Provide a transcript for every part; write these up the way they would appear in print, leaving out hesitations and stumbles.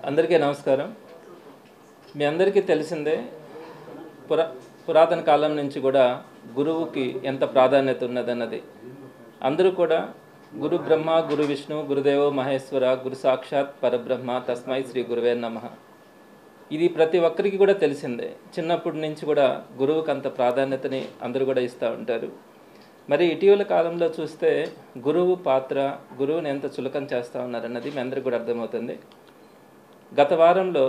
అందరికీ నమస్కారం. మీ అందరికీ తెలిసిందే పురాతన కాలం నుంచి కూడా గురువుకి ఎంత ప్రాధాన్యత ఉన్నదన్నది. అందరూ కూడా గురు బ్రహ్మ, గురు విష్ణు, గురుదేవో మహేశ్వర, గురు సాక్షాత్ పరబ్రహ్మ, తస్మై శ్రీ గురువే నమః. ఇది ప్రతి ఒక్కరికి కూడా తెలిసిందే. చిన్నప్పటి నుంచి కూడా గురువుకి అంత ప్రాధాన్యతని అందరూ కూడా ఇస్తూ ఉంటారు. మరి ఇటీవల కాలంలో చూస్తే గురువు పాత్ర, గురువుని ఎంత చులకన చేస్తూ ఉన్నారన్నది మీ అందరికీ కూడా అర్థమవుతుంది. గత వారంలో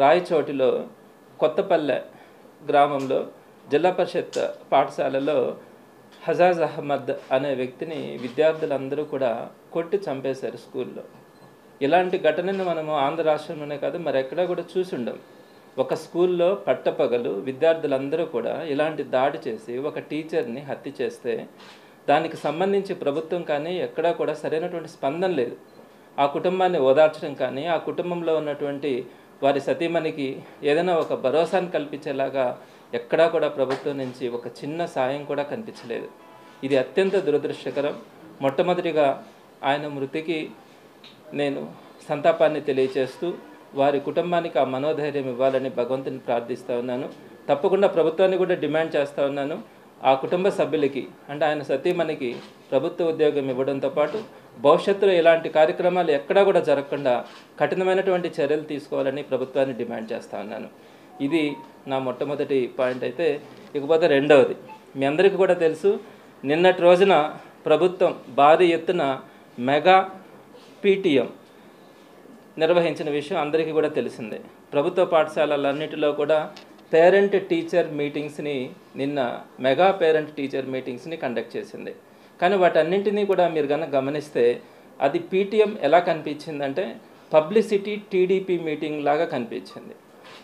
రాయచోటిలో కొత్తపల్లె గ్రామంలో జిల్లా పరిషత్ పాఠశాలలో హజాజ్ అహ్మద్ అనే వ్యక్తిని విద్యార్థులందరూ కూడా కొట్టి చంపేశారు స్కూల్లో. ఇలాంటి ఘటనను మనము ఆంధ్ర రాష్ట్రంలోనే కాదు మరి ఎక్కడా కూడా చూసి ఉండం. ఒక స్కూల్లో పట్టపగలు విద్యార్థులందరూ కూడా ఇలాంటి దాడి చేసి ఒక టీచర్ని హత్య చేస్తే దానికి సంబంధించి ప్రభుత్వం కానీ ఎక్కడా కూడా సరైనటువంటి స్పందన లేదు. ఆ కుటుంబాన్ని ఓదార్చడం కానీ, ఆ కుటుంబంలో ఉన్నటువంటి వారి సతీమణికి ఏదైనా ఒక భరోసాను కల్పించేలాగా ఎక్కడా కూడా ప్రభుత్వం నుంచి ఒక చిన్న సాయం కూడా కనిపించలేదు. ఇది అత్యంత దురదృష్టకరం. మొట్టమొదటిగా ఆయన మృతికి నేను సంతాపాన్ని తెలియచేస్తూ వారి కుటుంబానికి ఆ మనోధైర్యం ఇవ్వాలని భగవంతుని ప్రార్థిస్తూ ఉన్నాను. తప్పకుండా ప్రభుత్వాన్ని కూడా డిమాండ్ చేస్తూ ఉన్నాను. ఆ కుటుంబ సభ్యులకి అంటే ఆయన సతీమణికి ప్రభుత్వ ఉద్యోగం ఇవ్వడంతో పాటు భవిష్యత్తులో ఇలాంటి కార్యక్రమాలు ఎక్కడా కూడా జరగకుండా కఠినమైనటువంటి చర్యలు తీసుకోవాలని ప్రభుత్వాన్ని డిమాండ్ చేస్తూ ఉన్నాను. ఇది నా మొట్టమొదటి పాయింట్. అయితే ఇకపోతే రెండవది, మీ అందరికీ కూడా తెలుసు, నిన్నటి రోజున ప్రభుత్వం భారీ ఎత్తున మెగా పీటీఎం నిర్వహించిన విషయం అందరికీ కూడా తెలిసిందే. ప్రభుత్వ పాఠశాలలన్నిటిలో కూడా పేరెంట్ టీచర్ మీటింగ్స్ని నిన్న మెగా పేరెంట్ టీచర్ మీటింగ్స్ని కండక్ట్ చేసింది. కానీ వాటన్నింటినీ కూడా మీరు కనుక గమనిస్తే అది పీటీఎం ఎలా కనిపించిందంటే పబ్లిసిటీ టీడీపీ మీటింగ్ లాగా కనిపించింది.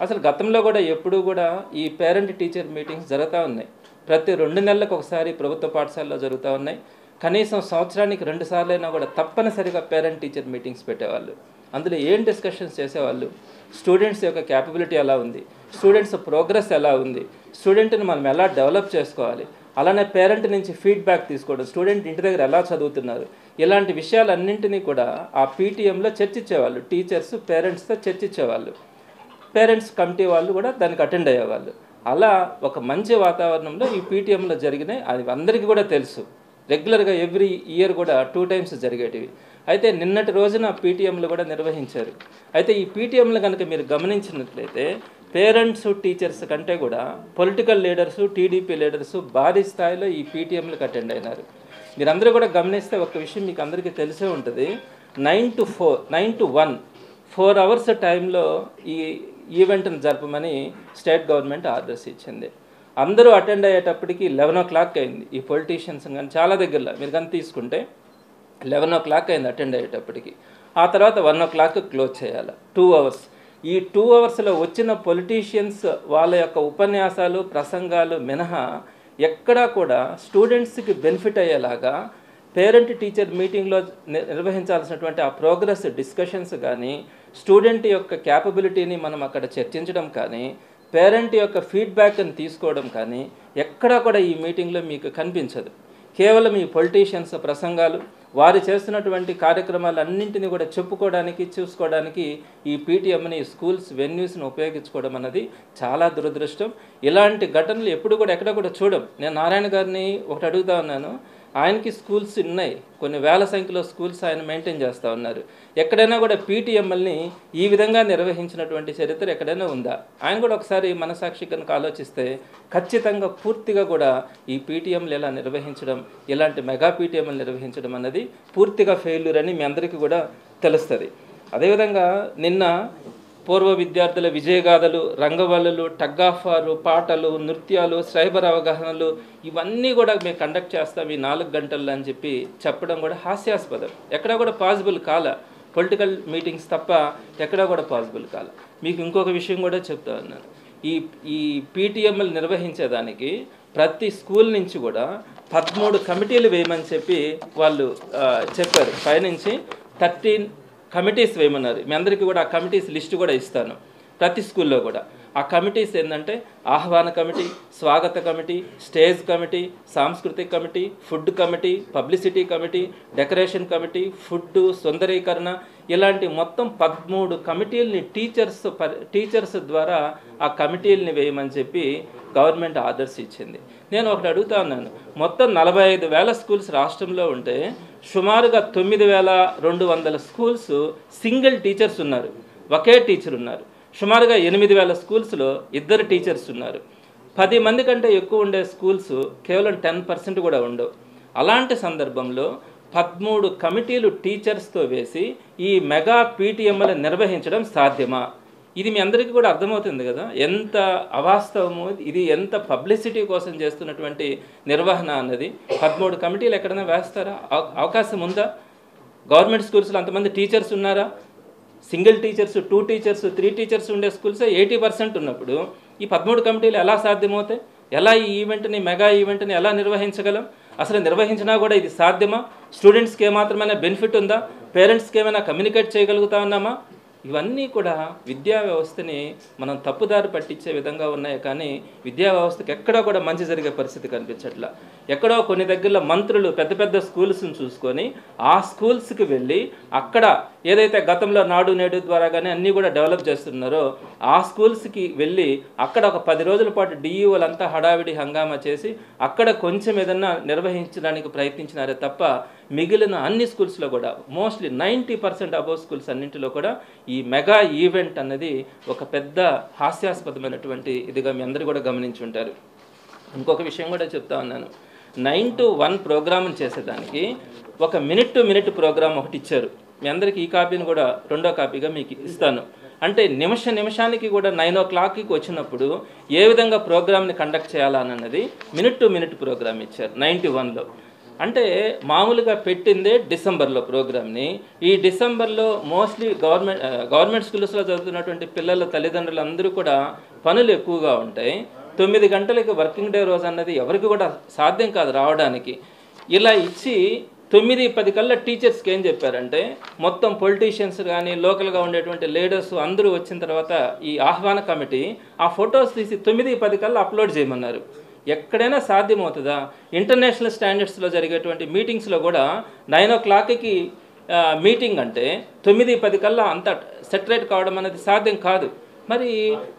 అసలు గతంలో కూడా ఎప్పుడూ కూడా ఈ పేరెంట్ టీచర్ మీటింగ్స్ జరుగుతూ ఉన్నాయి. ప్రతి 2 నెలలకు ఒకసారి ప్రభుత్వ పాఠశాలలో జరుగుతూ ఉన్నాయి. కనీసం సంవత్సరానికి 2 సార్లైనా కూడా తప్పనిసరిగా పేరెంట్ టీచర్ మీటింగ్స్ పెట్టేవాళ్ళు. అందులో ఏం డిస్కషన్స్ చేసేవాళ్ళు, స్టూడెంట్స్ యొక్క క్యాపబిలిటీ ఎలా ఉంది, స్టూడెంట్స్ ప్రోగ్రెస్ ఎలా ఉంది, స్టూడెంట్ని మనం ఎలా డెవలప్ చేసుకోవాలి, అలానే పేరెంట్ నుంచి ఫీడ్బ్యాక్ తీసుకోవడం, స్టూడెంట్ ఇంటి దగ్గర ఎలా చదువుతున్నారు, ఇలాంటి విషయాలన్నింటినీ కూడా ఆ పీటీఎంలో చర్చించేవాళ్ళు. టీచర్స్ పేరెంట్స్తో చర్చించేవాళ్ళు. పేరెంట్స్ కమిటీ వాళ్ళు కూడా దానికి అటెండ్ అయ్యేవాళ్ళు. అలా ఒక మంచి వాతావరణంలో ఈ పీటీఎంలో జరిగినాయి. అది అందరికీ కూడా తెలుసు. రెగ్యులర్గా ఎవ్రీ ఇయర్ కూడా 2 times జరిగేటివి. అయితే నిన్నటి రోజున పీటీఎంలు కూడా నిర్వహించారు. అయితే ఈ పీటీఎంలు కనుక మీరు గమనించినట్లయితే పేరెంట్స్ టీచర్స్ కంటే కూడా పొలిటికల్ లీడర్సు, టీడీపీ లీడర్సు భారీ స్థాయిలో ఈ పీటీఎంలకు అటెండ్ అయినారు. మీరందరూ కూడా గమనిస్తే ఒక విషయం మీకు అందరికీ తెలిసే ఉంటుంది. 9 to 1 4 hours టైంలో ఈ ఈవెంట్ని జరపమని స్టేట్ గవర్నమెంట్ ఆర్డర్స్ ఇచ్చింది. అందరూ అటెండ్ అయ్యేటప్పటికి 11 o'clock అయింది. ఈ పొలిటీషియన్స్ కానీ చాలా దగ్గరలో మీరు కానీ తీసుకుంటే 11 o'clock అయింది అటెండ్ అయ్యేటప్పటికి. ఆ తర్వాత 1 o'clock క్లోజ్ చేయాలి. 2 hours. ఈ 2 hoursలో వచ్చిన పొలిటీషియన్స్ వాళ్ళ యొక్క ఉపన్యాసాలు, ప్రసంగాలు మినహా ఎక్కడా కూడా స్టూడెంట్స్కి బెనిఫిట్ అయ్యేలాగా పేరెంట్ టీచర్ మీటింగ్లో నిర్వహించాల్సినటువంటి ఆ ప్రోగ్రెస్ డిస్కషన్స్ కానీ, స్టూడెంట్ యొక్క క్యాపబిలిటీని మనం అక్కడ చర్చించడం కానీ, పేరెంట్ యొక్క ఫీడ్బ్యాక్ని తీసుకోవడం కానీ ఎక్కడా కూడా ఈ మీటింగ్లో మీకు కనిపించదు. కేవలం ఈ పొలిటీషియన్స్ ప్రసంగాలు, వారు చేస్తున్నటువంటి కార్యక్రమాలన్నింటినీ కూడా చెప్పుకోవడానికి, చూసుకోవడానికి ఈ పీటీఎంని, స్కూల్స్ వెన్యూస్ని ఉపయోగించుకోవడం అన్నది చాలా దురదృష్టం. ఇలాంటి ఘటనలు ఎప్పుడు కూడా ఎక్కడ కూడా చూడం. నేను నారాయణ గారిని ఒకటి అడుగుతా ఉన్నాను. ఆయనకి స్కూల్స్ ఉన్నాయి, కొన్ని వేల సంఖ్యలో స్కూల్స్ ఆయన మెయింటైన్ చేస్తూ ఉన్నారు. ఎక్కడైనా కూడా పీటీఎంఎల్ని ఈ విధంగా నిర్వహించినటువంటి చరిత్ర ఎక్కడైనా ఉందా? ఆయన కూడా ఒకసారి మనసాక్షి కనుక ఆలోచిస్తే ఖచ్చితంగా పూర్తిగా కూడా ఈ పీటీఎంలు ఎలా నిర్వహించడం, ఇలాంటి మెగా పీటీఎంలు నిర్వహించడం అన్నది పూర్తిగా ఫెయిల్యూర్ అని మీ అందరికీ కూడా తెలుస్తుంది. అదేవిధంగా నిన్న పూర్వ విద్యార్థుల విజయగాథలు, రంగవల్లులు, టగ్ ఆఫ్ వారు, పాటలు, నృత్యాలు, సైబర్ అవగాహనలు ఇవన్నీ కూడా మేము కండక్ట్ చేస్తాం ఈ 4 గంటల్లో అని చెప్పడం కూడా హాస్యాస్పదం. ఎక్కడా కూడా పాసిబుల్ కాల. పొలిటికల్ మీటింగ్స్ తప్ప ఎక్కడా కూడా పాసిబుల్ కాల. మీకు ఇంకొక విషయం కూడా చెప్తా ఉన్నాను. ఈ పీటీఎంలు నిర్వహించేదానికి ప్రతి స్కూల్ నుంచి కూడా 13 కమిటీలు వేయమని చెప్పి వాళ్ళు చెప్పారు. పైనుంచి 13 కమిటీస్ వేయమన్నారు. మీ అందరికీ కూడా ఆ కమిటీస్ లిస్ట్ కూడా ఇస్తాను. ప్రతి స్కూల్లో కూడా ఆ కమిటీస్ ఏంటంటే ఆహ్వాన కమిటీ, స్వాగత కమిటీ, స్టేజ్ కమిటీ, సాంస్కృతిక committee, food committee, publicity committee, decoration committee, food, సుందరీకరణ ఇలాంటి మొత్తం 13 కమిటీలని టీచర్స్ ద్వారా ఆ కమిటీలని వేయమని చెప్పి గవర్నమెంట్ ఆర్డర్స్ ఇచ్చింది. నేను ఒకటి అడుగుతా ఉన్నాను, మొత్తం 45,000 స్కూల్స్ రాష్ట్రంలో ఉంటే సుమారుగా 9,200 స్కూల్స్ సింగిల్ టీచర్స్ ఉన్నారు, ఒకే టీచర్ ఉన్నారు. సుమారుగా 8,000 స్కూల్స్లో 2 టీచర్స్ ఉన్నారు. 10 మంది కంటే ఎక్కువ ఉండే స్కూల్స్ కేవలం 10% కూడా ఉండవు. అలాంటి సందర్భంలో 13 కమిటీలు టీచర్స్తో వేసి ఈ మెగా పీటీఎంలు నిర్వహించడం సాధ్యమా? ఇది మీ అందరికీ కూడా అర్థమవుతుంది కదా ఎంత అవాస్తవము, ఇది ఎంత పబ్లిసిటీ కోసం చేస్తున్నటువంటి నిర్వహణ అన్నది. 13 కమిటీలు ఎక్కడైనా వేస్తారా? అవకాశం ఉందా? గవర్నమెంట్ స్కూల్స్లో అంతమంది టీచర్స్ ఉన్నారా? సింగిల్ టీచర్స్, 2 టీచర్స్, 3 టీచర్స్ ఉండే స్కూల్సే 80% ఉన్నప్పుడు ఈ 13 కమిటీలు ఎలా సాధ్యమవుతాయి? ఎలా ఈ ఈవెంట్ని, మెగా ఈవెంట్ని ఎలా నిర్వహించగలం? అసలు నిర్వహించినా కూడా ఇది సాధ్యమా? స్టూడెంట్స్కి ఏమాత్రమైనా బెనిఫిట్ ఉందా? పేరెంట్స్కి ఏమైనా కమ్యూనికేట్ చేయగలుగుతా ఉన్నామా? ఇవన్నీ కూడా విద్యా వ్యవస్థని మనం తప్పుదారి పట్టించే విధంగా ఉన్నాయి. కానీ విద్యా వ్యవస్థకి ఎక్కడా కూడా మంచి జరిగే పరిస్థితి కనిపించట్లా. ఎక్కడో కొన్ని దగ్గరలో మంత్రులు పెద్ద పెద్ద స్కూల్స్ని చూసుకొని ఆ స్కూల్స్కి వెళ్ళి అక్కడ ఏదైతే గతంలో నాడు నేడు ద్వారా కానీ అన్నీ కూడా డెవలప్ చేస్తున్నారో ఆ స్కూల్స్కి వెళ్ళి అక్కడ ఒక 10 రోజుల పాటు డిఈఓలంతా హడావిడి హంగామా చేసి అక్కడ కొంచెం ఏదన్నా నిర్వహించడానికి ప్రయత్నించినారే తప్ప మిగిలిన అన్ని స్కూల్స్లో కూడా మోస్ట్లీ 90% అబోవ్ స్కూల్స్ అన్నింటిలో కూడా ఈ మెగా ఈవెంట్ అన్నది ఒక పెద్ద హాస్యాస్పదమైనటువంటి ఇదిగా మీ అందరూ కూడా గమనించి ఉంటారు. ఇంకొక విషయం కూడా చెప్తా ఉన్నాను, 9 to 1 ప్రోగ్రామ్ చేసేదానికి ఒక మినిట్ టు మినిట్ ప్రోగ్రామ్ ఒకటి ఇచ్చారు. మీ అందరికీ ఈ కాపీని కూడా 2వ కాపీగా మీకు ఇస్తాను. అంటే నిమిషానికి కూడా 9 o'clockకి వచ్చినప్పుడు ఏ విధంగా ప్రోగ్రామ్ని కండక్ట్ చేయాలన్నది మినిట్ టు మినిట్ ప్రోగ్రామ్ ఇచ్చారు 91లో. అంటే మామూలుగా పెట్టిందే డిసెంబర్లో ప్రోగ్రామ్ని. ఈ డిసెంబర్లో మోస్ట్లీ గవర్నమెంట్ స్కూల్స్లో చదువుతున్నటువంటి పిల్లల తల్లిదండ్రులు అందరూ కూడా పనులు ఎక్కువగా ఉంటాయి. 9 గంటలకి వర్కింగ్ డే రోజు అన్నది ఎవరికి కూడా సాధ్యం కాదు రావడానికి. ఇలా ఇచ్చి 9:10 కల్లా టీచర్స్కి ఏం చెప్పారంటే మొత్తం పొలిటీషియన్స్ కానీ లోకల్గా ఉండేటువంటి లీడర్స్ అందరూ వచ్చిన తర్వాత ఈ ఆహ్వాన కమిటీ ఆ ఫొటోస్ తీసి 9:10 కల్లా అప్లోడ్ చేయమన్నారు. ఎక్కడైనా సాధ్యమవుతుందా? ఇంటర్నేషనల్ స్టాండర్డ్స్లో జరిగేటువంటి మీటింగ్స్లో కూడా 9 o'clockకి మీటింగ్ అంటే 9:10 కల్లా అంత సెటరేట్ కావడం అనేది సాధ్యం కాదు. మరి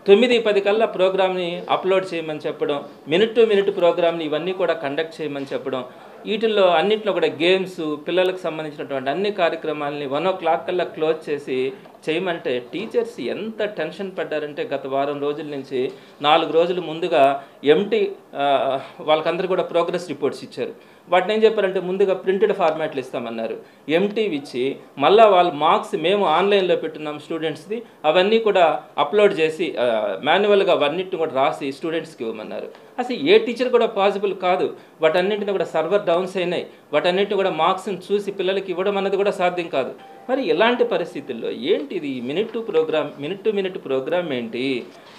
9:10 కల్లా ప్రోగ్రామ్ని అప్లోడ్ చేయమని చెప్పడం, మినిట్ టు మినిట్ ప్రోగ్రామ్ని ఇవన్నీ కూడా కండక్ట్ చేయమని చెప్పడం, వీటిల్లో అన్నింటిలో కూడా గేమ్స్, పిల్లలకు సంబంధించినటువంటి అన్ని కార్యక్రమాలని 1 o'clock కల్లా క్లోజ్ చేసి చేయమంటే టీచర్స్ ఎంత టెన్షన్ పడ్డారంటే గత వారం రోజుల నుంచి 4 రోజుల ముందుగా ఎంటీ వాళ్ళకందరూ కూడా ప్రోగ్రెస్ రిపోర్ట్స్ ఇచ్చారు. వాటిని ఏం చెప్పారంటే ముందుగా ప్రింటెడ్ ఫార్మాట్లు ఇస్తామన్నారు. ఎంటీవి ఇచ్చి మళ్ళీ వాళ్ళ మార్క్స్ మేము ఆన్లైన్లో పెట్టున్నాం స్టూడెంట్స్ది, అవన్నీ కూడా అప్లోడ్ చేసి మాన్యువల్గా అవన్నిటిని కూడా రాసి స్టూడెంట్స్కి ఇవ్వమన్నారు. అసలు ఏ టీచర్ కూడా పాసిబుల్ కాదు. వాటన్నింటిని కూడా సర్వర్ డౌన్స్ అయినాయి. వాటన్నింటిని కూడా మార్క్స్ని చూసి పిల్లలకి ఇవ్వడం అన్నది కూడా సాధ్యం కాదు. మరి ఇలాంటి పరిస్థితుల్లో ఏంటిది మినిట్ టు మినిట్ ప్రోగ్రామ్ ఏంటి?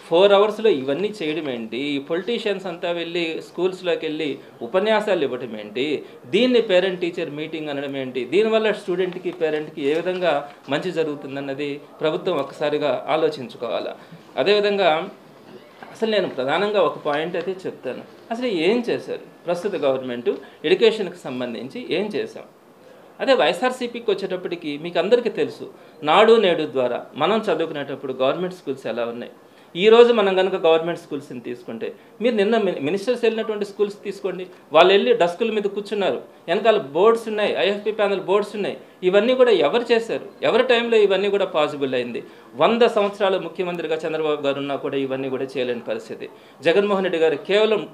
4 అవర్స్లో ఇవన్నీ చేయడం ఏంటి? పొలిటీషియన్స్ అంతా వెళ్ళి స్కూల్స్లోకి వెళ్ళి ఉపన్యాసాలు ఇవ్వడం ఏంటి? దీన్ని పేరెంట్ టీచర్ మీటింగ్ అనడం ఏంటి? దీనివల్ల స్టూడెంట్కి పేరెంట్కి ఏ విధంగా మంచి జరుగుతుందన్నది ప్రభుత్వం ఒక్కసారిగా ఆలోచించుకోవాలి. అదేవిధంగా అసలు నేను ప్రధానంగా ఒక పాయింట్ అయితే చెప్తాను. అసలు ఏం చేశారు ప్రస్తుత గవర్నమెంట్ ఎడ్యుకేషన్కి సంబంధించి ఏం చేశాం? అదే వైఎస్ఆర్సీపీకి వచ్చేటప్పటికి మీకు అందరికీ తెలుసు, నాడు నేడు ద్వారా మనం చదువుకునేటప్పుడు గవర్నమెంట్ స్కూల్స్ ఎలా ఉన్నాయి. ఈరోజు మనం కనుక గవర్నమెంట్ స్కూల్స్ని తీసుకుంటే, మీరు నిన్న మినిస్టర్స్ వెళ్ళినటువంటి స్కూల్స్ తీసుకోండి, వాళ్ళు వెళ్ళి డస్కుల మీద కూర్చున్నారు, వెనకాల బోర్డ్స్ ఉన్నాయి, ఐఎఫ్పి ప్యానల్ బోర్డ్స్ ఉన్నాయి. ఇవన్నీ కూడా ఎవరు చేశారు? ఎవరి టైంలో ఇవన్నీ కూడా పాసిబుల్ అయింది? 100 సంవత్సరాలు ముఖ్యమంత్రిగా చంద్రబాబు గారు ఉన్నా కూడా ఇవన్నీ కూడా చేయలేని పరిస్థితి. జగన్మోహన్ రెడ్డి గారు కేవలం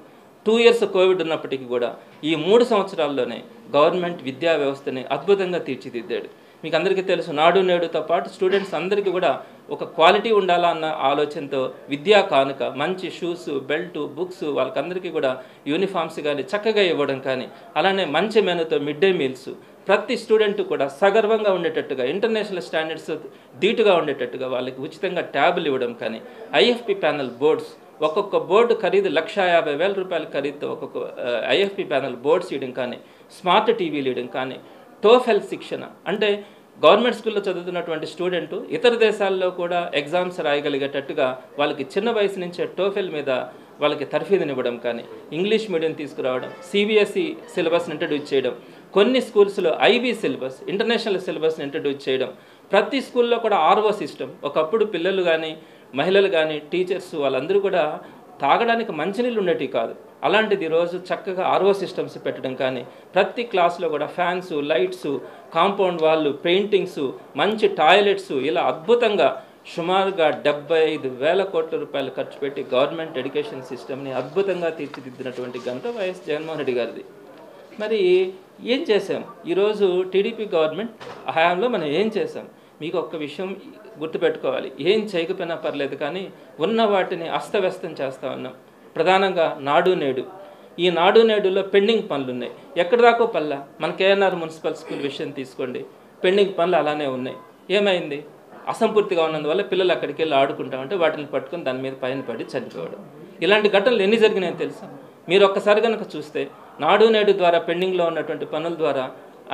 2 years కోవిడ్ ఉన్నప్పటికీ కూడా ఈ 3 సంవత్సరాల్లోనే గవర్నమెంట్ విద్యా వ్యవస్థని అద్భుతంగా తీర్చిదిద్దాడు. మీకు అందరికీ తెలుసు, నాడు నేడుతో పాటు స్టూడెంట్స్ అందరికీ కూడా ఒక క్వాలిటీ ఉండాలా అన్న ఆలోచనతో విద్యా కానుక, మంచి షూస్, బెల్ట్, బుక్స్, వాళ్ళకందరికీ కూడా యూనిఫామ్స్ కానీ చక్కగా ఇవ్వడం కానీ, అలానే మంచి మెనూతో మిడ్ డే మీల్స్ ప్రతి స్టూడెంట్ కూడా సగర్వంగా ఉండేటట్టుగా, ఇంటర్నేషనల్ స్టాండర్డ్స్ ధీటుగా ఉండేటట్టుగా వాళ్ళకి ఉచితంగా ట్యాబ్లు ఇవ్వడం కానీ, ఐఎఫ్పి ప్యానల్ బోర్డ్స్ ఒక్కొక్క బోర్డు ఖరీదు 1,50,000 రూపాయల ఖరీదుతో ఒక్కొక్క ఐఎఫ్పి ప్యానల్ బోర్డ్స్ ఇవ్వడం కానీ, స్మార్ట్ టీవీలు ఇవ్వడం కానీ, టోఫెల్ శిక్షణ అంటే గవర్నమెంట్ స్కూల్లో చదువుతున్నటువంటి స్టూడెంట్ ఇతర దేశాల్లో కూడా ఎగ్జామ్స్ రాయగలిగేటట్టుగా వాళ్ళకి చిన్న వయసు నుంచే టోఫెల్ మీద వాళ్ళకి తర్ఫీదునివ్వడం కానీ, ఇంగ్లీష్ మీడియం తీసుకురావడం, సిబిఎస్ఈ సిలబస్ని ఇంట్రడ్యూస్ చేయడం, కొన్ని స్కూల్స్లో ఐబీ సిలబస్, ఇంటర్నేషనల్ సిలబస్ని ఇంట్రడ్యూస్ చేయడం, ప్రతి స్కూల్లో కూడా ఆర్ఓ సిస్టమ్. ఒకప్పుడు పిల్లలు కానీ మహిళలు కానీ టీచర్స్ వాళ్ళందరూ కూడా తాగడానికి మంచినీళ్ళు ఉండేవి కాదు. అలాంటిది ఈరోజు చక్కగా ఆర్ఓ సిస్టమ్స్ పెట్టడం కానీ, ప్రతి క్లాస్లో కూడా ఫ్యాన్స్, లైట్స్, కాంపౌండ్ వాళ్ళు, పెయింటింగ్స్, మంచి టాయిలెట్స్, ఇలా అద్భుతంగా సుమారుగా 75,000 కోట్ల రూపాయలు ఖర్చు పెట్టి గవర్నమెంట్ ఎడ్యుకేషన్ సిస్టమ్ని అద్భుతంగా తీర్చిదిద్దినటువంటి ఘనత వైఎస్ జగన్మోహన్ రెడ్డి గారిది. మరి ఏం చేశాం ఈరోజు టీడీపీ గవర్నమెంట్ హయాంలో మనం ఏం చేశాం? మీకు ఒక్క విషయం గుర్తుపెట్టుకోవాలి, ఏం చేయకపోయినా పర్లేదు కానీ ఉన్న వాటిని అస్తవ్యస్తం చేస్తూ ఉన్నాం. ప్రధానంగా నాడు నేడు. ఈ నాడు నేడులో పెండింగ్ పనులు ఉన్నాయి, ఎక్కడి దాకో పల్లా. మన కేఎన్ఆర్ మున్సిపల్ స్కూల్ విషయం తీసుకోండి, పెండింగ్ పనులు అలానే ఉన్నాయి. ఏమైంది? అసంపూర్తిగా ఉన్నందువల్ల పిల్లలు అక్కడికి వెళ్ళి ఆడుకుంటామంటే వాటిని పట్టుకొని దాని మీద పైన పడి చనిపోవడం. ఇలాంటి ఘటనలు ఎన్ని జరిగినాయో తెలుసా? మీరు ఒక్కసారి కనుక చూస్తే నాడు నేడు ద్వారా పెండింగ్లో ఉన్నటువంటి పనుల ద్వారా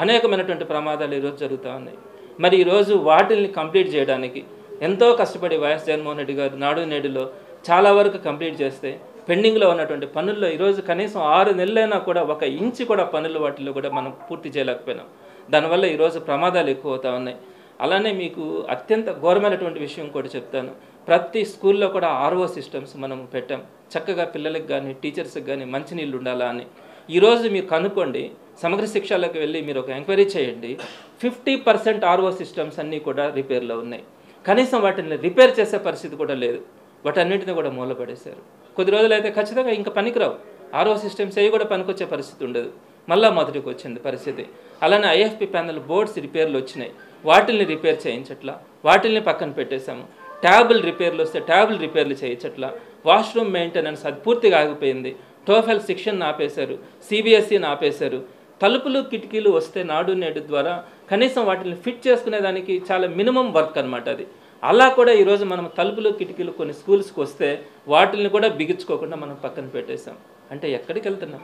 అనేకమైనటువంటి ప్రమాదాలు ఈరోజు జరుగుతూ ఉన్నాయి. మరి ఈరోజు వాటిల్ని కంప్లీట్ చేయడానికి ఎంతో కష్టపడి వైఎస్ జగన్మోహన్ రెడ్డి గారు నాడు నేడులో చాలా వరకు కంప్లీట్ చేస్తే, పెండింగ్లో ఉన్నటువంటి పనుల్లో ఈరోజు కనీసం 6 నెలలైనా కూడా 1 ఇంచు కూడా పనులు వాటిల్లో కూడా మనం పూర్తి చేయలేకపోయినాం. దానివల్ల ఈరోజు ప్రమాదాలు ఎక్కువ అవుతూ ఉన్నాయి. అలానే మీకు అత్యంత ఘోరమైనటువంటి విషయం కూడా చెప్తాను. ప్రతి స్కూల్లో కూడా ఆర్ఓ సిస్టమ్స్ మనం పెట్టాం. చక్కగా పిల్లలకు కానీ టీచర్స్కి కానీ మంచినీళ్ళు ఉండాలా అని. ఈరోజు మీరు కనుక్కోండి, సమగ్ర శిక్షలోకి వెళ్ళి మీరు ఒక ఎంక్వైరీ చేయండి, 50% ఆర్ఓ సిస్టమ్స్ అన్నీ కూడా రిపేర్లో ఉన్నాయి. కనీసం వాటిని రిపేర్ చేసే పరిస్థితి కూడా లేదు. వాటన్నింటినీ కూడా మూలపడేశారు. కొద్ది రోజులైతే ఖచ్చితంగా ఇంకా పనికిరావు. ఆర్ఓ సిస్టమ్స్ అవి కూడా పనికొచ్చే పరిస్థితి ఉండదు. మళ్ళా మొదటికి వచ్చింది పరిస్థితి. అలానే ఐఎఫ్పి ప్యానల్ బోర్డ్స్ రిపేర్లు వచ్చినాయి, వాటిల్ని రిపేర్ చేయించట్లా, వాటిల్ని పక్కన పెట్టేశాము. ట్యాబుల్ రిపేర్లు వస్తే ట్యాబుల్ రిపేర్లు చేయించట్లా. వాష్రూమ్ మెయింటెనెన్స్ అది పూర్తిగా ఆగిపోయింది. టోఫెల్ శిక్షణ ఆపేశారు, సిబిఎస్ఈని ఆపేశారు. తలుపులు కిటికీలు వస్తే నాడు నేడు ద్వారా కనీసం వాటిని ఫిట్ చేసుకునేదానికి చాలా మినిమం వర్క్ అనమాట అది. అలా కూడా ఈరోజు మనం తలుపులు కిటికీలు కొన్ని స్కూల్స్కి వస్తే వాటిని కూడా బిగించుకోకుండా మనం పక్కన పెట్టేశాం. అంటే ఎక్కడికి వెళ్తున్నాం?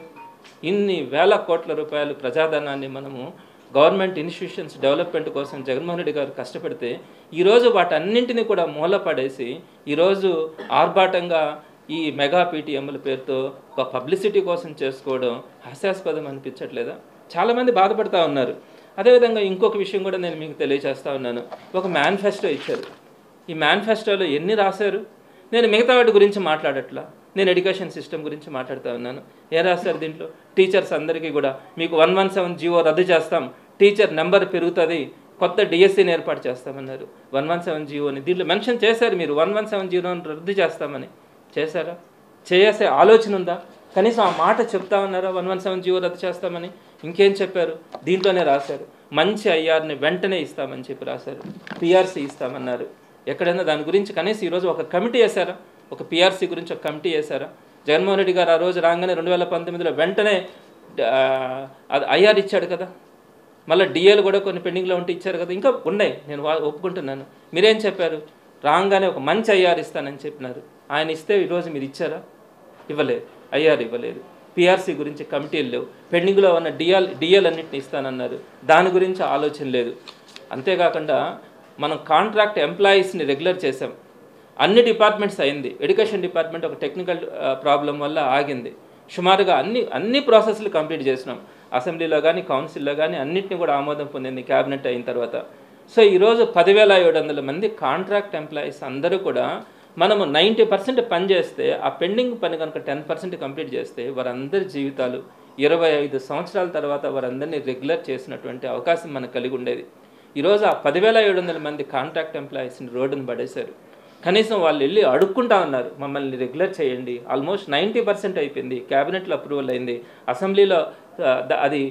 ఇన్ని వేల కోట్ల రూపాయలు ప్రజాధనాన్ని మనము గవర్నమెంట్ ఇన్స్టిట్యూషన్స్ డెవలప్మెంట్ కోసం జగన్మోహన్ రెడ్డి గారు కష్టపడితే ఈరోజు వాటన్నింటినీ కూడా మూలపడేసి ఈరోజు ఆర్భాటంగా ఈ మెగా పీటీఎంల పేరుతో ఒక పబ్లిసిటీ కోసం చేసుకోవడం హాస్యాస్పదం అనిపించట్లేదా? చాలామంది బాధపడుతూ ఉన్నారు. అదేవిధంగా ఇంకొక విషయం కూడా నేను మీకు తెలియజేస్తూ ఉన్నాను. ఒక మేనిఫెస్టో ఇచ్చారు. ఈ మేనిఫెస్టోలో ఎన్ని రాశారు? నేను మిగతా వాటి గురించి మాట్లాడట్లా, నేను ఎడ్యుకేషన్ సిస్టమ్ గురించి మాట్లాడుతూ ఉన్నాను. ఏం రాశారు దీంట్లో? టీచర్స్ అందరికీ కూడా మీకు 117 జీవో రద్దు చేస్తాం, టీచర్ నెంబర్ పెరుగుతుంది, కొత్త డిఎస్సీని ఏర్పాటు చేస్తామన్నారు. 117 జీవోని దీంట్లో మెన్షన్ చేశారు. మీరు 117 జీవోని రద్దు చేస్తామని చేశారా? చేసే ఆలోచన ఉందా? కనీసం ఆ మాట చెప్తా ఉన్నారా? 117 జీవో రద్దు చేస్తామని. ఇంకేం చెప్పారు? దీంట్లోనే రాశారు, మంచి ఐఆర్ని వెంటనే ఇస్తామని చెప్పి రాశారు. పిఆర్సీ ఇస్తామన్నారు. ఎక్కడైనా దాని గురించి కనీసం ఈరోజు ఒక కమిటీ వేశారా? ఒక పిఆర్సీ గురించి ఒక కమిటీ వేశారా? జగన్మోహన్ రెడ్డి గారు ఆ రోజు రాగానే 2019లో వెంటనే అది ఐఆర్ ఇచ్చాడు కదా. మళ్ళీ డిఏలు కూడా కొన్ని పెండింగ్లో ఉంటే ఇచ్చారు కదా. ఇంకా ఉన్నాయి, నేను ఒప్పుకుంటున్నాను. మీరేం చెప్పారు? రాగానే ఒక మంచి ఐఆర్ ఇస్తానని చెప్పినారు. ఆయన ఇస్తే ఈరోజు మీరు ఇచ్చారా? ఇవ్వలేదు. ఐఆర్ ఇవ్వలేదు. పిఆర్సీ గురించి కమిటీలు లేవు. పెండింగ్లో ఉన్న డిఎల్ అన్నింటిని ఇస్తానన్నారు. దాని గురించి ఆలోచన లేదు. అంతేకాకుండా మనం కాంట్రాక్ట్ ఎంప్లాయీస్ని రెగ్యులర్ చేసాం. అన్ని డిపార్ట్మెంట్స్ అయింది. ఎడ్యుకేషన్ డిపార్ట్మెంట్ ఒక టెక్నికల్ ప్రాబ్లం వల్ల ఆగింది. సుమారుగా అన్ని ప్రాసెస్లు కంప్లీట్ చేసినాం. అసెంబ్లీలో కానీ కౌన్సిల్లో కానీ అన్నింటినీ కూడా ఆమోదం పొందింది క్యాబినెట్ అయిన తర్వాత. సో ఈరోజు 10,700 మంది కాంట్రాక్ట్ ఎంప్లాయీస్ అందరూ కూడా మనము 90% పని చేస్తే, ఆ పెండింగ్ పని కనుక 10% కంప్లీట్ చేస్తే వారందరి జీవితాలు 25 సంవత్సరాల తర్వాత వారందరినీ రెగ్యులర్ చేసినటువంటి అవకాశం మనకు కలిగి ఉండేది. ఈరోజు ఆ 10,700 మంది కాంట్రాక్ట్ ఎంప్లాయీస్ని రోడ్డును పడేశారు. కనీసం వాళ్ళు వెళ్ళి అడుక్కుంటా ఉన్నారు, మమ్మల్ని రెగ్యులర్ చేయండి. ఆల్మోస్ట్ 90% అయిపోయింది. క్యాబినెట్లో అప్రూవల్ అయింది, అసెంబ్లీలో అది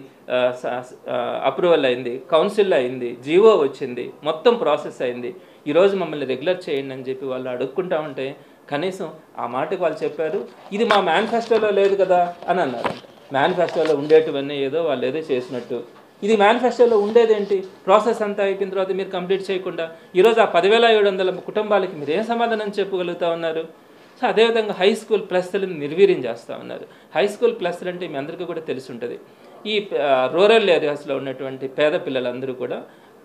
అప్రూవల్ అయింది, కౌన్సిల్లో అయింది, జీవో వచ్చింది, మొత్తం ప్రాసెస్ అయింది. ఈరోజు మమ్మల్ని రెగ్యులర్ చేయండి అని చెప్పి వాళ్ళు అడుక్కుంటా ఉంటే కనీసం ఆ మాటకు వాళ్ళు చెప్పారు, ఇది మా మేనిఫెస్టోలో లేదు కదా అని అన్నారు. మేనిఫెస్టోలో ఉండేటివన్నీ ఏదో వాళ్ళు ఏదో చేసినట్టు, ఇది మేనిఫెస్టోలో ఉండేదేంటి? ప్రాసెస్ అంతా అయిపోయిన తర్వాత మీరు కంప్లీట్ చేయకుండా ఈరోజు ఆ 10,700 కుటుంబాలకి మీరు ఏం సమాధానం చెప్పగలుగుతా ఉన్నారు? సో అదేవిధంగా హై స్కూల్ ప్లస్లను నిర్వీర్యం చేస్తూ ఉన్నారు. హై స్కూల్ ప్లస్లు అంటే మీ అందరికీ కూడా తెలిసి ఉంటుంది. ఈ రూరల్ ఏరియాస్లో ఉన్నటువంటి పేద పిల్లలందరూ కూడా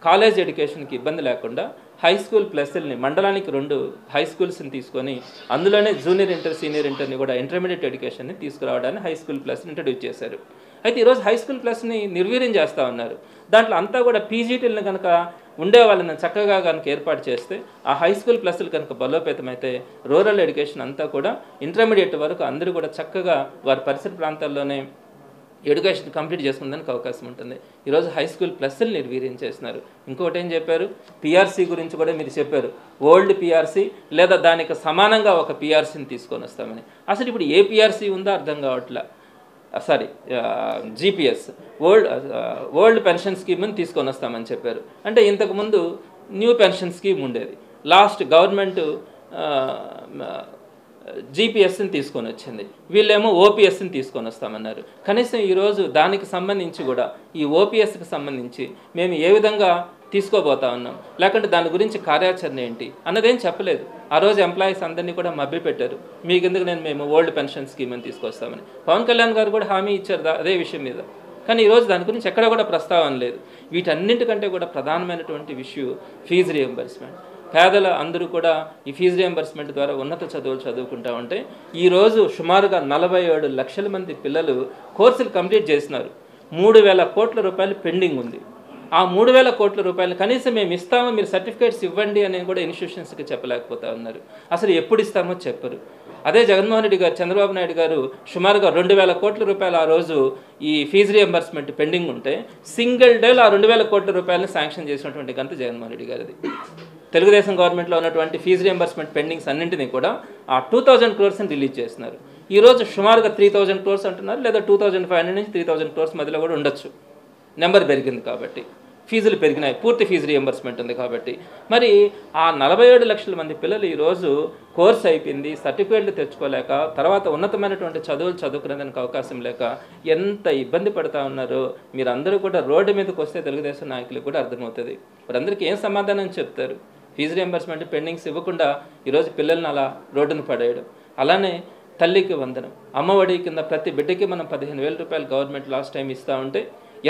కాలేజ్ ఎడ్యుకేషన్కి ఇబ్బంది లేకుండా హై స్కూల్ ప్లస్ని మండలానికి 2 హై స్కూల్స్ని తీసుకొని అందులోనే జూనియర్ ఇంటర్, సీనియర్ ఇంటర్ని కూడా ఇంటర్మీడియట్ ఎడ్యుకేషన్ని తీసుకురావడానికి హై స్కూల్ ప్లస్ని ఇంట్రడ్యూస్ చేశారు. అయితే ఈరోజు హై స్కూల్ ప్లస్ని నిర్వీర్యం చేస్తూ ఉన్నారు. దాంట్లో అంతా కూడా పీజీటీలను కనుక ఉండే వాళ్ళని చక్కగా కనుక ఏర్పాటు చేస్తే ఆ హై స్కూల్ ప్లస్లు కనుక బలోపేతమైతే రూరల్ ఎడ్యుకేషన్ అంతా కూడా ఇంటర్మీడియట్ వరకు అందరూ కూడా చక్కగా వారి పరిసర ప్రాంతాల్లోనే ఎడ్యుకేషన్ కంప్లీట్ చేసుకుందానికి అవకాశం ఉంటుంది. ఈరోజు హై స్కూల్ ప్లస్లు నిర్వీర్యం చేస్తున్నారు. ఇంకోటి ఏం చెప్పారు, పిఆర్సీ గురించి కూడా మీరు చెప్పారు. ఓల్డ్ పిఆర్సీ లేదా దానికి సమానంగా ఒక పిఆర్సీని తీసుకొని వస్తామని. అసలు ఇప్పుడు ఏ పిఆర్సీ ఉందో అర్థం కావట్లా. సారీ, జీపీఎస్ ఓల్డ్ పెన్షన్ స్కీమ్ని తీసుకొని వస్తామని చెప్పారు. అంటే ఇంతకుముందు న్యూ పెన్షన్ స్కీమ్ ఉండేది. లాస్ట్ గవర్నమెంట్ జీపీఎస్ని తీసుకొని వచ్చింది, వీళ్ళేమో ఓపీఎస్ని తీసుకొని వస్తామన్నారు. కనీసం ఈరోజు దానికి సంబంధించి కూడా ఈ ఓపీఎస్కి సంబంధించి మేము ఏ విధంగా తీసుకోబోతా ఉన్నాం, లేకుంటే దాని గురించి కార్యాచరణ ఏంటి అన్నదేం చెప్పలేదు. ఆ రోజు ఎంప్లాయీస్ అందరినీ కూడా మభ్యపెట్టారు. మీకెందుకు మేము ఓల్డ్ పెన్షన్ స్కీమ్ అని తీసుకొస్తామని. పవన్ కళ్యాణ్ గారు కూడా హామీ ఇచ్చారు అదే విషయం మీద. కానీ ఈరోజు దాని గురించి ఎక్కడ కూడా ప్రస్తావన లేదు. వీటన్నింటికంటే కూడా ప్రధానమైనటువంటి విషయం ఫీజు రియంబర్స్మెంట్. పేదల అందరూ కూడా ఈ ఫీజు రియంబర్స్మెంట్ ద్వారా ఉన్నత చదువులు చదువుకుంటా ఉంటే ఈరోజు సుమారుగా 47 లక్షల మంది పిల్లలు కోర్సులు కంప్లీట్ చేసినారు. 3,000 కోట్ల రూపాయలు పెండింగ్ ఉంది. ఆ 3,000 కోట్ల రూపాయలు కనీసం మేము ఇస్తామో, మీరు సర్టిఫికేట్స్ ఇవ్వండి అని కూడా ఇన్స్టిట్యూషన్స్కి చెప్పలేకపోతా ఉన్నారు. అసలు ఎప్పుడు ఇస్తామో చెప్పరు. అదే జగన్మోహన్ రెడ్డి గారు, చంద్రబాబు నాయుడు గారు సుమారుగా 2,000 కోట్ల రూపాయలు ఆ రోజు ఈ ఫీజు రియంబర్స్మెంట్ పెండింగ్ ఉంటే సింగిల్ డేలో ఆ 2,000 కోట్ల రూపాయలను శాంక్షన్ చేసినటువంటి గంత జగన్మోహన్ రెడ్డి గారిది. తెలుగుదేశం గవర్నమెంట్లో ఉన్నటువంటి ఫీజు రియంబర్స్మెంట్ పెండింగ్స్ అన్నింటినీ కూడా ఆ 2,000 క్రోర్స్ని రిలీజ్ చేస్తున్నారు. ఈరోజు సుమారుగా 3,000 క్రోర్స్ అంటున్నారు, లేదా 2,500 నుంచి 3,000 క్రోర్స్ మధ్యలో కూడా ఉండొచ్చు. నెంబర్ పెరిగింది కాబట్టి, ఫీజులు పెరిగినాయి, పూర్తి ఫీజు రియంబర్స్మెంట్ ఉంది కాబట్టి. మరి ఆ 47 లక్షల మంది పిల్లలు ఈరోజు కోర్స్ అయిపోయింది, సర్టిఫికేట్లు తెచ్చుకోలేక, తర్వాత ఉన్నతమైనటువంటి చదువులు చదువుకునేదానికి అవకాశం లేక ఎంత ఇబ్బంది పడుతూ ఉన్నారో మీరందరూ కూడా రోడ్డు మీదకి వస్తే తెలుగుదేశం నాయకులకు కూడా అర్థమవుతుంది. వారందరికీ ఏం సమాధానం చెప్తారు? ఫీజు రియంబర్స్మెంట్ పెండింగ్స్ ఇవ్వకుండా ఈరోజు పిల్లల్ని అలా రోడ్డును పడేయడం. అలానే తల్లికి వందనం, అమ్మఒడి కింద ప్రతి బిడ్డకి మనం 15,000 రూపాయలు గవర్నమెంట్ లాస్ట్ టైం ఇస్తూ ఉంటే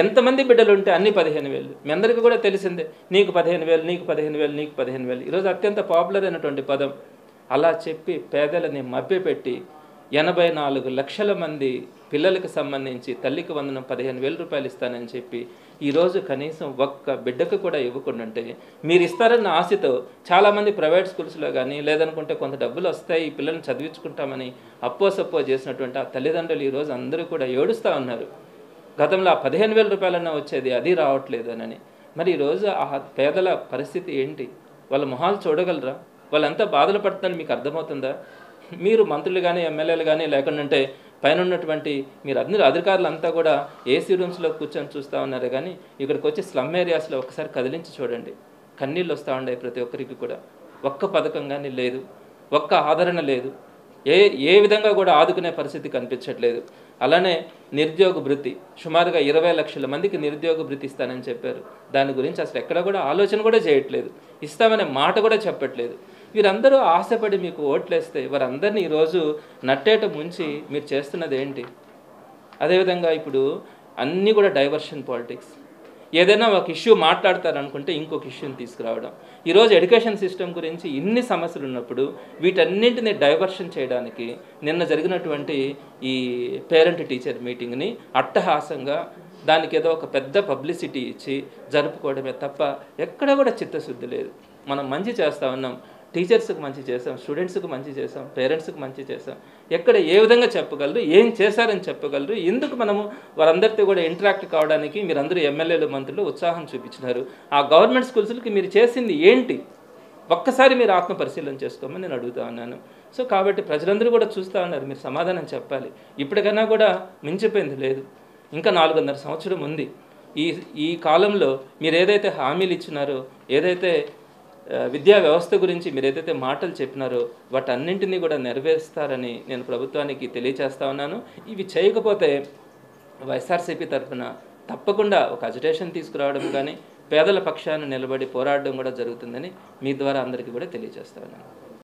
ఎంతమంది బిడ్డలు ఉంటే అన్ని 15,000. మీ అందరికీ కూడా తెలిసిందే, నీకు 15,000, నీకు 15,000, నీకు 15,000. ఈరోజు అత్యంత పాపులర్ అయినటువంటి పదం. అలా చెప్పి పేదలని మభ్యపెట్టి 84 లక్షల మంది పిల్లలకు సంబంధించి తల్లికి వందనం 15,000 రూపాయలు ఇస్తానని చెప్పి ఈరోజు కనీసం ఒక్క బిడ్డకు కూడా ఇవ్వకుండా ఉంటే, మీరు ఇస్తారన్న ఆశతో చాలామంది ప్రైవేట్ స్కూల్స్లో కానీ లేదనుకుంటే కొంత డబ్బులు వస్తాయి ఈ పిల్లల్ని చదివించుకుంటామని అప్పో చేసినటువంటి ఆ తల్లిదండ్రులు ఈరోజు అందరూ కూడా ఏడుస్తూ ఉన్నారు. గతంలో ఆ 15,000 రూపాయలన్నా వచ్చేది, అది రావట్లేదు అని. మరి ఈరోజు ఆ పేదల పరిస్థితి ఏంటి? వాళ్ళ మొహాలు చూడగలరా? వాళ్ళంతా బాధలు పడుతుందని మీకు అర్థమవుతుందా? మీరు మంత్రులు కానీ ఎమ్మెల్యేలు కానీ లేకుంటే పైన ఉన్నటువంటి మీరు అందరూ అధికారులు అంతా కూడా ఏసీ రూమ్స్లో కూర్చొని చూస్తూ ఉన్నారు. కానీ ఇక్కడికి వచ్చి స్లమ్ ఏరియాస్లో ఒకసారి కదిలించి చూడండి, కన్నీళ్ళు వస్తూ ఉండే ప్రతి ఒక్కరికి కూడా. ఒక్క పథకం కానీ లేదు, ఒక్క ఆదరణ లేదు, ఏ విధంగా కూడా ఆదుకునే పరిస్థితి కనిపించట్లేదు. అలానే నిరుద్యోగ భృతి సుమారుగా 20 లక్షల మందికి నిరుద్యోగ భృతి ఇస్తానని చెప్పారు. దాని గురించి అసలు ఎక్కడ కూడా ఆలోచన కూడా చేయట్లేదు, ఇస్తామనే మాట కూడా చెప్పట్లేదు. వీరందరూ ఆశపడి మీకు ఓట్లేస్తే వారందరినీ ఈరోజు నట్టేట ముంచి మీరు చేస్తున్నది ఏంటి? అదేవిధంగా ఇప్పుడు అన్నీ కూడా డైవర్షన్ పాలిటిక్స్. ఏదైనా ఒక ఇష్యూ మాట్లాడతారనుకుంటే ఇంకొక ఇష్యూని తీసుకురావడం. ఈరోజు ఎడ్యుకేషన్ సిస్టమ్ గురించి ఇన్ని సమస్యలు ఉన్నప్పుడు వీటన్నింటినీ డైవర్షన్ చేయడానికి నిన్న జరిగినటువంటి ఈ పేరెంట్ టీచర్ మీటింగ్ని అట్టహాసంగా దానికి ఏదో ఒక పెద్ద పబ్లిసిటీ ఇచ్చి జరుపుకోవడమే తప్ప ఎక్కడ కూడా చిత్తశుద్ధి లేదు. మనం మంచి చేస్తూ ఉన్నాం, టీచర్స్కి మంచి చేసాం, స్టూడెంట్స్కి మంచి చేసాం, పేరెంట్స్కి మంచి చేసాం. ఎక్కడ ఏ విధంగా చెప్పగలరు, ఏం చేశారని చెప్పగలరు? ఎందుకు మనము వారందరితో కూడా ఇంటరాక్ట్ కావడానికి మీరందరూ ఎమ్మెల్యేలు మంత్రులు ఉత్సాహం చూపించినారు? ఆ గవర్నమెంట్ స్కూల్స్కి మీరు చేసింది ఏంటి? ఒక్కసారి మీరు ఆత్మ పరిశీలన చేసుకోమని నేను అడుగుతా ఉన్నాను. సో కాబట్టి ప్రజలందరూ కూడా చూస్తూ ఉన్నారు, మీరు సమాధానం చెప్పాలి. ఇప్పటికైనా కూడా మించిపోయింది లేదు, ఇంకా 4.5 సంవత్సరం ఉంది. ఈ కాలంలో మీరు ఏదైతే హామీలు ఇచ్చినారో, ఏదైతే విద్యా వ్యవస్థ గురించి మీరు ఏదైతే మాటలు చెప్పినారో వాటన్నింటినీ కూడా నెరవేరుస్తారని నేను ప్రభుత్వానికి తెలియచేస్తా ఉన్నాను. ఇవి చేయకపోతే వైఎస్ఆర్సీపీ తరఫున తప్పకుండా ఒక అజిటేషన్ తీసుకురావడం కానీ పేదల పక్షాన్ని నిలబడి పోరాడడం కూడా జరుగుతుందని మీ ద్వారా అందరికీ కూడా తెలియజేస్తా ఉన్నాను.